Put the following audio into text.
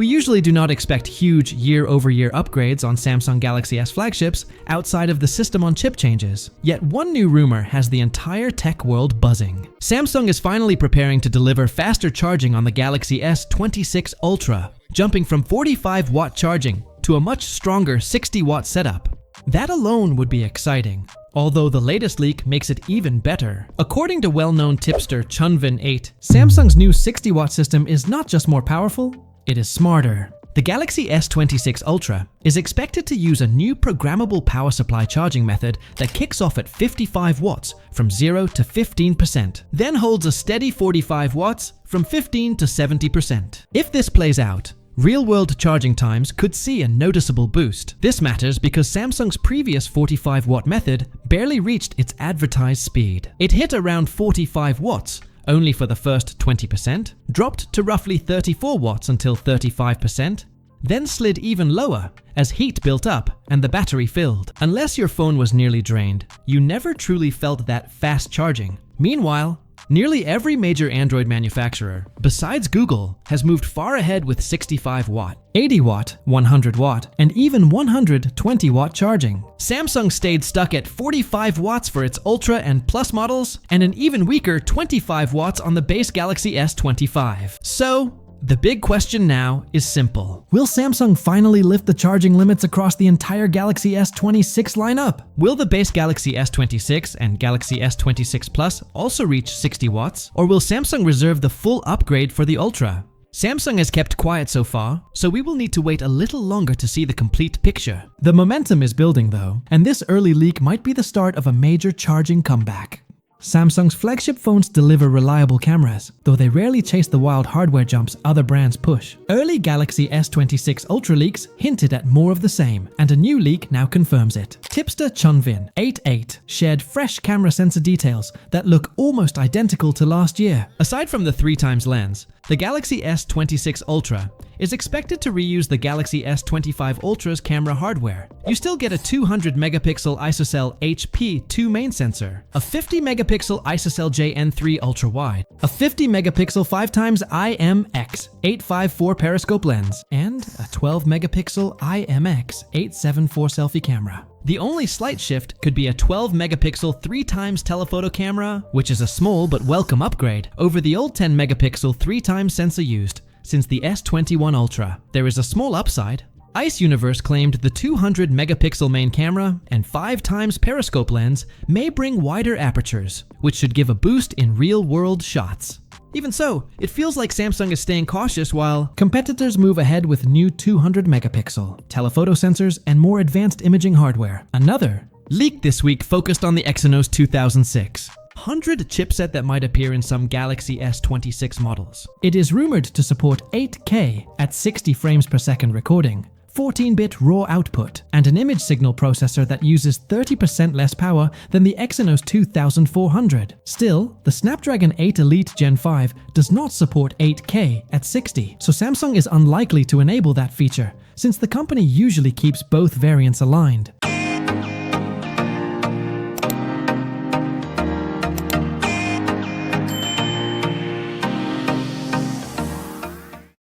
We usually do not expect huge year-over-year upgrades on Samsung Galaxy S flagships outside of the system-on-chip changes. Yet one new rumor has the entire tech world buzzing. Samsung is finally preparing to deliver faster charging on the Galaxy S26 Ultra, jumping from 45-watt charging to a much stronger 60-watt setup. That alone would be exciting, although the latest leak makes it even better. According to well-known tipster Chunvin8, Samsung's new 60-watt system is not just more powerful, it is smarter. The Galaxy S26 Ultra is expected to use a new programmable power supply charging method that kicks off at 55 watts from 0 to 15%, then holds a steady 45 watts from 15 to 70%. If this plays out, real-world charging times could see a noticeable boost. This matters because Samsung's previous 45-watt method barely reached its advertised speed. It hit around 45 watts only for the first 20%, dropped to roughly 34 watts until 35%, then slid even lower as heat built up and the battery filled. Unless your phone was nearly drained, you never truly felt that fast charging. Meanwhile, nearly every major Android manufacturer, besides Google, has moved far ahead with 65 watt, 80 watt, 100 watt, and even 120 watt charging. Samsung stayed stuck at 45 watts for its Ultra and Plus models, and an even weaker 25 watts on the base Galaxy S25. So, the big question now is simple. Will Samsung finally lift the charging limits across the entire Galaxy S26 lineup? Will the base Galaxy S26 and Galaxy S26 Plus also reach 60 watts? Or will Samsung reserve the full upgrade for the Ultra? Samsung has kept quiet so far, so we will need to wait a little longer to see the complete picture. The momentum is building though, and this early leak might be the start of a major charging comeback. Samsung's flagship phones deliver reliable cameras, though they rarely chase the wild hardware jumps other brands push. Early Galaxy S26 Ultra leaks hinted at more of the same, and a new leak now confirms it. Tipster Chunvin88 shared fresh camera sensor details that look almost identical to last year. Aside from the 3x lens, the Galaxy S26 Ultra is expected to reuse the Galaxy S25 Ultra's camera hardware. You still get a 200 megapixel ISOCELL HP2 main sensor, a 50 megapixel ISOCELL JN3 ultra wide, a 50 megapixel 5x IMX854 periscope lens, and a 12 megapixel IMX874 selfie camera. The only slight shift could be a 12 megapixel 3x telephoto camera, which is a small but welcome upgrade over the old 10 megapixel 3x sensor used since the S21 Ultra. There is a small upside. Ice Universe claimed the 200 megapixel main camera and 5x periscope lens may bring wider apertures, which should give a boost in real-world shots. Even so, it feels like Samsung is staying cautious while competitors move ahead with new 200 megapixel telephoto sensors and more advanced imaging hardware. Another leak this week focused on the Exynos 2006. 100 chipset that might appear in some Galaxy S26 models. It is rumored to support 8K at 60 frames per second recording, 14-bit raw output, and an image signal processor that uses 30% less power than the Exynos 2400. Still, the Snapdragon 8 Elite Gen 5 does not support 8K at 60, so Samsung is unlikely to enable that feature, since the company usually keeps both variants aligned.